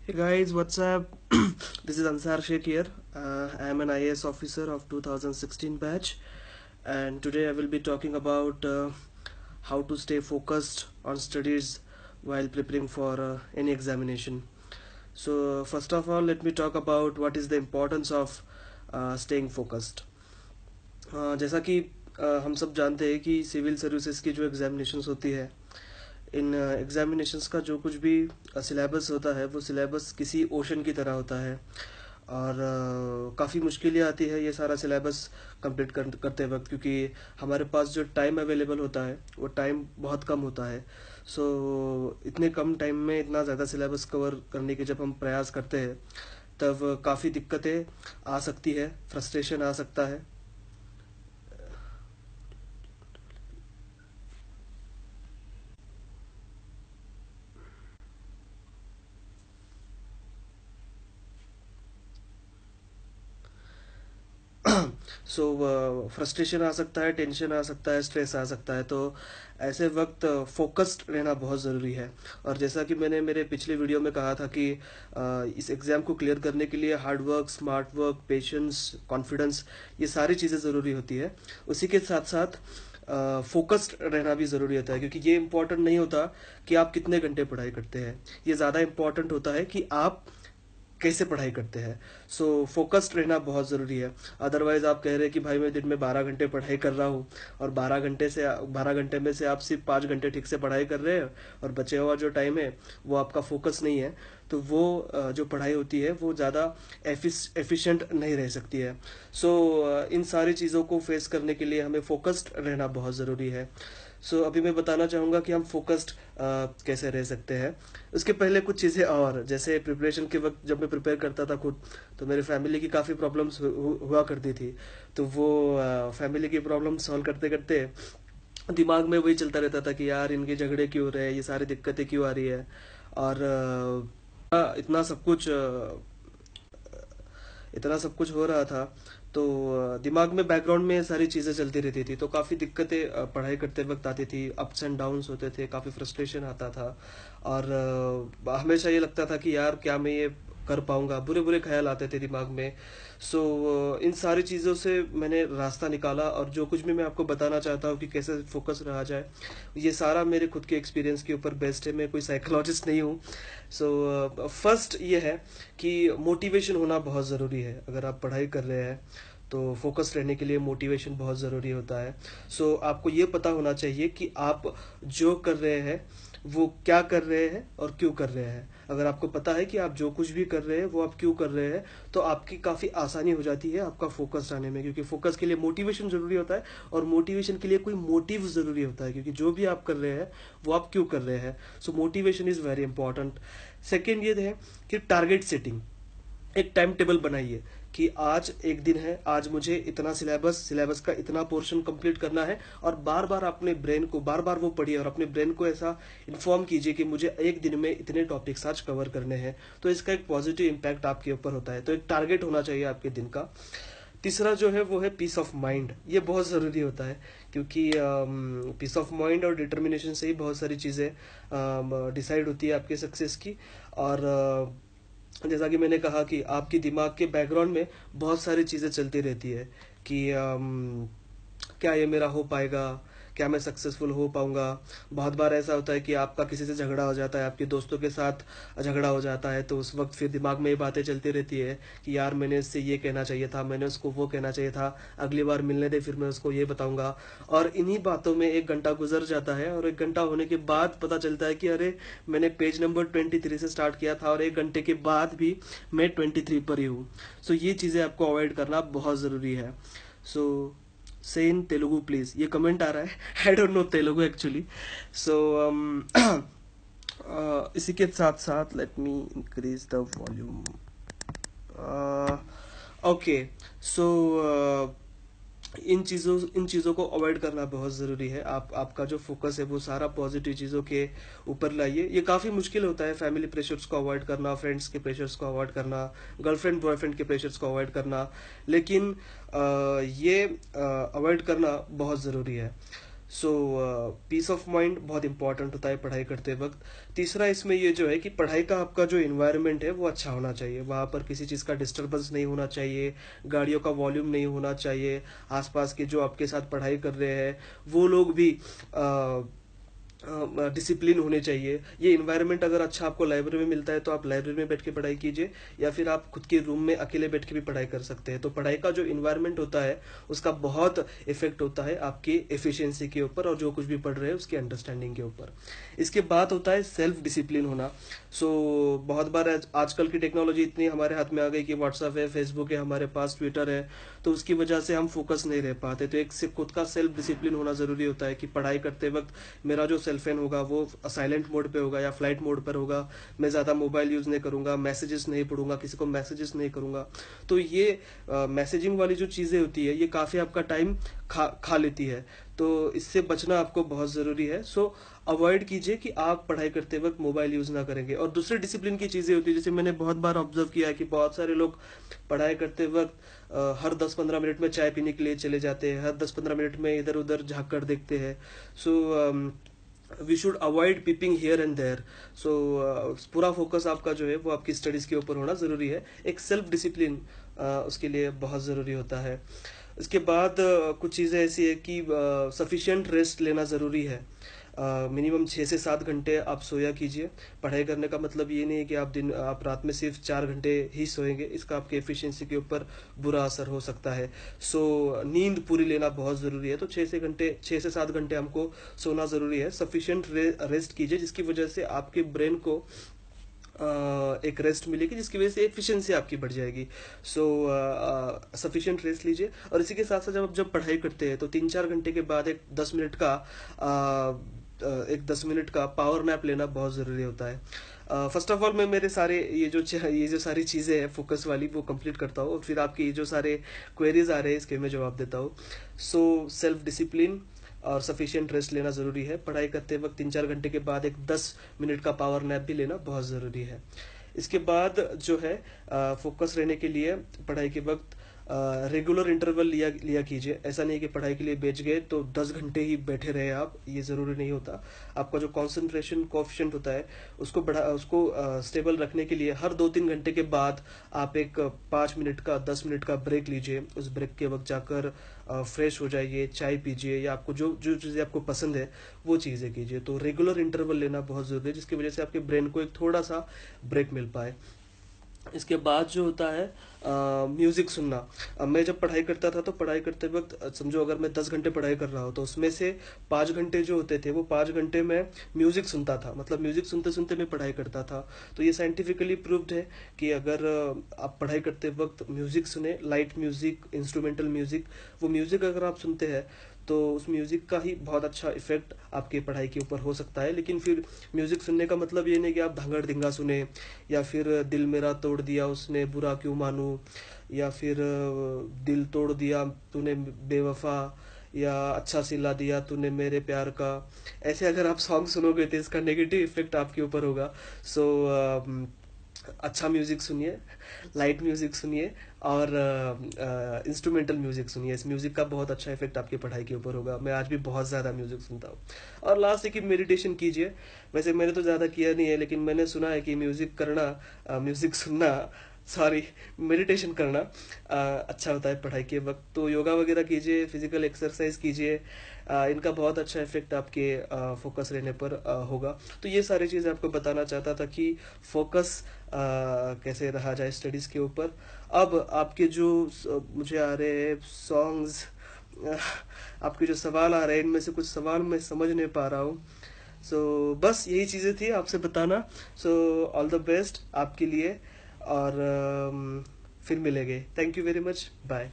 Hey guys, what's up? This is Ansar Sheikh here. I am an IAS officer of 2016 batch, and today I will be talking about how to stay focused on studies while preparing for any examination. So, first of all, let me talk about what is the importance of staying focused. जैसा कि हम सब जानते हैं कि civil services की जो examinations होती है, इन एग्जामिनेशंस का जो कुछ भी सिलेबस होता है वो सिलेबस किसी ओशन की तरह होता है और काफ़ी मुश्किलें आती है ये सारा सिलेबस कंप्लीट करते वक्त, क्योंकि हमारे पास जो टाइम अवेलेबल होता है वो टाइम बहुत कम होता है। सो इतने कम टाइम में इतना ज़्यादा सिलेबस कवर करने के जब हम प्रयास करते हैं तब काफ़ी दिक्कतें आ सकती है, फ्रस्ट्रेशन आ सकता है। सो फ्रस्ट्रेशन आ सकता है, टेंशन आ सकता है, स्ट्रेस आ सकता है। तो ऐसे वक्त फोकस्ड रहना बहुत ज़रूरी है। और जैसा कि मैंने मेरे पिछले वीडियो में कहा था कि इस एग्ज़ाम को क्लियर करने के लिए hard work, smart work, patience, confidence, ये सारी चीज़ें ज़रूरी होती है। उसी के साथ साथ फोकस्ड रहना भी ज़रूरी होता है, क्योंकि ये इम्पोर्टेंट नहीं होता कि आप कितने घंटे पढ़ाई करते हैं। ये ज़्यादा इम्पोर्टेंट होता है कि आप कैसे पढ़ाई करते हैं। सो फोकस्ड रहना बहुत ज़रूरी है। अदरवाइज आप कह रहे हैं कि भाई मैं दिन में 12 घंटे पढ़ाई कर रहा हूँ और 12 घंटे में से आप सिर्फ 5 घंटे ठीक से पढ़ाई कर रहे हैं और बचे हुआ जो टाइम है वो आपका फोकस नहीं है, तो वो जो पढ़ाई होती है वो ज़्यादा एफिशिएंट नहीं रह सकती है। सो इन सारी चीज़ों को फेस करने के लिए हमें फोकस्ड रहना बहुत ज़रूरी है। सो अभी मैं बताना चाहूँगा कि हम फोकस्ड कैसे रह सकते हैं। उसके पहले कुछ चीज़ें, और जैसे प्रिपरेशन के वक्त जब मैं प्रिपेयर करता था खुद, तो मेरे फैमिली की काफ़ी प्रॉब्लम्स हुआ करती थी। तो वो फैमिली की प्रॉब्लम सॉल्व करते करते दिमाग में वही चलता रहता था कि यार इनके झगड़े क्यों हो रहे हैं, ये सारी दिक्कतें क्यों आ रही है। और इतना सब कुछ इतना सब कुछ हो रहा था। तो दिमाग में बैकग्राउंड में सारी चीज़ें चलती रहती थी, तो काफ़ी दिक्कतें पढ़ाई करते वक्त आती थी, अप्स एंड डाउन्स होते थे, काफ़ी फ्रस्ट्रेशन आता था। और हमेशा ये लगता था कि यार क्या मैं ये कर पाऊंगा, बुरे बुरे ख्याल आते थे दिमाग में। सो इन सारी चीज़ों से मैंने रास्ता निकाला, और जो कुछ भी मैं आपको बताना चाहता हूँ कि कैसे फोकस रहा जाए, ये सारा मेरे खुद के एक्सपीरियंस के ऊपर बेस्ड है। मैं कोई साइकोलॉजिस्ट नहीं हूँ। सो फर्स्ट ये है कि मोटिवेशन होना बहुत ज़रूरी है। अगर आप पढ़ाई कर रहे हैं तो फोकस रहने के लिए मोटिवेशन बहुत ज़रूरी होता है। सो आपको ये पता होना चाहिए कि आप जो कर रहे हैं वो क्या कर रहे हैं और क्यों कर रहे हैं। अगर आपको पता है कि आप जो कुछ भी कर रहे हैं वो आप क्यों कर रहे हैं, तो आपकी काफ़ी आसानी हो जाती है आपका फोकस आने में, क्योंकि फोकस के लिए मोटिवेशन ज़रूरी होता है और मोटिवेशन के लिए कोई मोटिव ज़रूरी होता है, क्योंकि जो भी आप कर रहे हैं वो आप क्यों कर रहे हैं। सो motivation is very important. Second ये है कि टारगेट सेटिंग। एक टाइम टेबल बनाइए कि आज एक दिन है, आज मुझे इतना सिलेबस का इतना पोर्शन कंप्लीट करना है। और बार बार अपने ब्रेन को बार बार वो पढ़िए और अपने ब्रेन को ऐसा इन्फॉर्म कीजिए कि मुझे एक दिन में इतने टॉपिक्स आज कवर करने हैं। तो इसका एक पॉजिटिव इम्पैक्ट आपके ऊपर होता है। तो एक टारगेट होना चाहिए आपके दिन का। तीसरा जो है वो है पीस ऑफ माइंड। ये बहुत ज़रूरी होता है, क्योंकि पीस ऑफ माइंड और डिटर्मिनेशन से ही बहुत सारी चीज़ें डिसाइड होती है आपके सक्सेस की। और जैसा कि मैंने कहा कि आपकी दिमाग के बैकग्राउंड में बहुत सारी चीज़ें चलती रहती है कि क्या ये मेरा हो पाएगा, क्या मैं सक्सेसफुल हो पाऊंगा। बहुत बार ऐसा होता है कि आपका किसी से झगड़ा हो जाता है, आपके दोस्तों के साथ झगड़ा हो जाता है, तो उस वक्त फिर दिमाग में ये बातें चलती रहती है कि यार मैंने इससे ये कहना चाहिए था, मैंने उसको वो कहना चाहिए था, अगली बार मिलने दे फिर मैं उसको ये बताऊंगा। और इन्हीं बातों में 1 घंटा गुजर जाता है, और 1 घंटा होने के बाद पता चलता है कि अरे मैंने पेज नंबर 23 से स्टार्ट किया था और 1 घंटे के बाद भी मैं 23 पर ही हूँ। सो ये चीज़ें आपको अवॉइड करना बहुत ज़रूरी है। So say in Telugu please, ये कमेंट आ रहा है। I don't know Telugu actually. So इसी के साथ साथ let me increase the volume. Okay. So इन चीज़ों को अवॉइड करना बहुत ज़रूरी है। आपका जो फोकस है वो सारा पॉजिटिव चीज़ों के ऊपर लाइए। ये काफ़ी मुश्किल होता है, फैमिली प्रेशर्स को अवॉइड करना, फ्रेंड्स के प्रेशर्स को अवॉइड करना, गर्लफ्रेंड बॉयफ्रेंड के प्रेशर्स को अवॉइड करना, लेकिन ये अवॉइड करना बहुत ज़रूरी है। सो पीस ऑफ माइंड बहुत इंपॉर्टेंट होता है पढ़ाई करते वक्त। तीसरा इसमें ये जो है कि पढ़ाई का आपका जो इन्वायरमेंट है वो अच्छा होना चाहिए, वहाँ पर किसी चीज़ का डिस्टरबेंस नहीं होना चाहिए, गाड़ियों का वॉल्यूम नहीं होना चाहिए, आसपास के जो आपके साथ पढ़ाई कर रहे हैं वो लोग भी डिसिप्लिन होने चाहिए। ये इन्वायरमेंट अगर अच्छा आपको लाइब्रेरी में मिलता है तो आप लाइब्रेरी में बैठ के पढ़ाई कीजिए, या फिर आप खुद के रूम में अकेले बैठ के भी पढ़ाई कर सकते हैं। तो पढ़ाई का जो इन्वायरमेंट होता है उसका बहुत इफेक्ट होता है आपकी एफिशिएंसी के ऊपर और जो कुछ भी पढ़ रहे हैं उसकी अंडरस्टैंडिंग के ऊपर। इसके बाद होता है सेल्फ डिसिप्लिन होना। सो बहुत बार आजकल की टेक्नोलॉजी इतनी हमारे हाथ में आ गई कि व्हाट्सएप है, फेसबुक है, हमारे पास ट्विटर है, तो उसकी वजह से हम फोकस नहीं रह पाते। तो एक से खुद का सेल्फ डिसिप्लिन होना जरूरी होता है कि पढ़ाई करते वक्त मेरा जो सेलफोन होगा वो साइलेंट मोड पे होगा या फ्लाइट मोड पर होगा, मैं ज्यादा मोबाइल यूज नहीं करूंगा, मैसेजेस नहीं पढ़ूंगा, किसी को मैसेजेस नहीं करूंगा। तो ये मैसेजिंग वाली जो चीजें होती है ये काफी आपका टाइम खा लेती है, तो इससे बचना आपको बहुत जरूरी है। सो अवॉइड कीजिए कि आप पढ़ाई करते वक्त मोबाइल यूज ना करेंगे। और दूसरे डिसिप्लिन की चीजें होती है, जैसे मैंने बहुत बार ऑब्जर्व किया है कि बहुत सारे लोग पढ़ाई करते वक्त हर 10-15 मिनट में चाय पीने के लिए चले जाते हैं, हर 10-15 मिनट में इधर उधर झाँक कर देखते हैं। So we should avoid peeping here and there. So पूरा फोकस आपका जो है वो आपकी स्टडीज के ऊपर होना जरूरी है। एक सेल्फ डिसिप्लिन उसके लिए बहुत जरूरी होता है। इसके बाद कुछ चीज़ें ऐसी है कि सफिशिएंट रेस्ट लेना ज़रूरी है। मिनिमम 6 से 7 घंटे आप सोया कीजिए। पढ़ाई करने का मतलब ये नहीं है कि आप रात में सिर्फ 4 घंटे ही सोएंगे, इसका आपके एफिशिएंसी के ऊपर बुरा असर हो सकता है। सो नींद पूरी लेना बहुत ज़रूरी है। तो 6 से 7 घंटे हमको सोना ज़रूरी है। सफिशिएंट रेस्ट कीजिए जिसकी वजह से आपके ब्रेन को एक रेस्ट मिलेगी, जिसकी वजह से एफिशिएंसी आपकी बढ़ जाएगी। सो सफिशिएंट रेस्ट लीजिए। और इसी के साथ साथ जब पढ़ाई करते हैं तो 3-4 घंटे के बाद एक 10 मिनट का पावर नैप लेना बहुत ज़रूरी होता है। फर्स्ट ऑफ ऑल मैं मेरे सारे ये जो सारी चीज़ें हैं फोकस वाली वो कंप्लीट करता हूँ, और फिर आपके ये जो सारे क्वेरीज आ रहे हैं इसके मैं जवाब देता हूँ। सो सेल्फ डिसिप्लिन और सफिशिएंट रेस्ट लेना ज़रूरी है। पढ़ाई करते वक्त 3-4 घंटे के बाद एक 10 मिनट का पावर नैप भी लेना बहुत ज़रूरी है। इसके बाद जो है फोकस रहने के लिए पढ़ाई के वक्त रेगुलर इंटरवल लिया लिया कीजिए। ऐसा नहीं कि पढ़ाई के लिए बैठ गए तो 10 घंटे ही बैठे रहे आप, ये ज़रूरी नहीं होता। आपका जो कंसंट्रेशन कोएफिशिएंट होता है उसको स्टेबल रखने के लिए हर 2-3 घंटे के बाद आप एक 5 मिनट का 10 मिनट का ब्रेक लीजिए। उस ब्रेक के वक्त जाकर फ्रेश हो जाइए, चाय पीजिए, या आपको जो जो चीज़ें आपको पसंद है वो चीज़ें कीजिए। तो रेगुलर इंटरवल लेना बहुत ज़रूरी है, जिसकी वजह से आपके ब्रेन को एक थोड़ा सा ब्रेक मिल पाए। इसके बाद जो होता है म्यूजिक सुनना। अब मैं जब पढ़ाई करता था तो पढ़ाई करते वक्त समझो अगर मैं 10 घंटे पढ़ाई कर रहा हूँ तो उसमें से 5 घंटे जो होते थे वो 5 घंटे में म्यूजिक सुनता था, मतलब म्यूजिक सुनते सुनते मैं पढ़ाई करता था। तो ये साइंटिफिकली प्रूव्ड है कि अगर आप पढ़ाई करते वक्त म्यूजिक सुने, लाइट म्यूजिक, इंस्ट्रूमेंटल म्यूजिक, वो म्यूजिक अगर आप सुनते हैं तो उस म्यूजिक का ही बहुत अच्छा इफेक्ट आपकी पढ़ाई के ऊपर हो सकता है। लेकिन फिर म्यूजिक सुनने का मतलब ये नहीं कि आप धांगड़ धिंगा सुने, या फिर दिल मेरा तोड़ दिया उसने बुरा क्यों मानूं, या फिर दिल तोड़ दिया तूने बेवफा, या अच्छा सिला दिया तूने मेरे प्यार का। ऐसे अगर आप सॉन्ग सुनोगे तो इसका नेगेटिव इफेक्ट आपके ऊपर होगा। सो अच्छा म्यूजिक सुनिए, लाइट म्यूजिक सुनिए, और इंस्ट्रूमेंटल म्यूजिक सुनिए। इस म्यूजिक का बहुत अच्छा इफेक्ट आपकी पढ़ाई के ऊपर होगा। मैं आज भी बहुत ज़्यादा म्यूजिक सुनता हूँ। और लास्ट है कि मेडिटेशन कीजिए। वैसे मैंने तो ज़्यादा किया नहीं है, लेकिन मैंने सुना है कि म्यूजिक सुनना, सॉरी, मेडिटेशन करना अच्छा होता है पढ़ाई के वक्त। तो योगा वगैरह कीजिए, फिजिकल एक्सरसाइज कीजिए, इनका बहुत अच्छा इफेक्ट आपके फोकस रहने पर होगा। तो ये सारी चीज़ आपको बताना चाहता था कि फोकस कैसे रहा जाए स्टडीज़ के ऊपर। अब आपके जो मुझे आ रहे हैं सॉन्ग्स, आपके जो सवाल आ रहे हैं इनमें से कुछ सवाल मैं समझ नहीं पा रहा हूँ। सो बस यही चीज़ें थी आपसे बताना। सो ऑल द बेस्ट आपके लिए, और फिर मिलेंगे। Thank you very much, bye.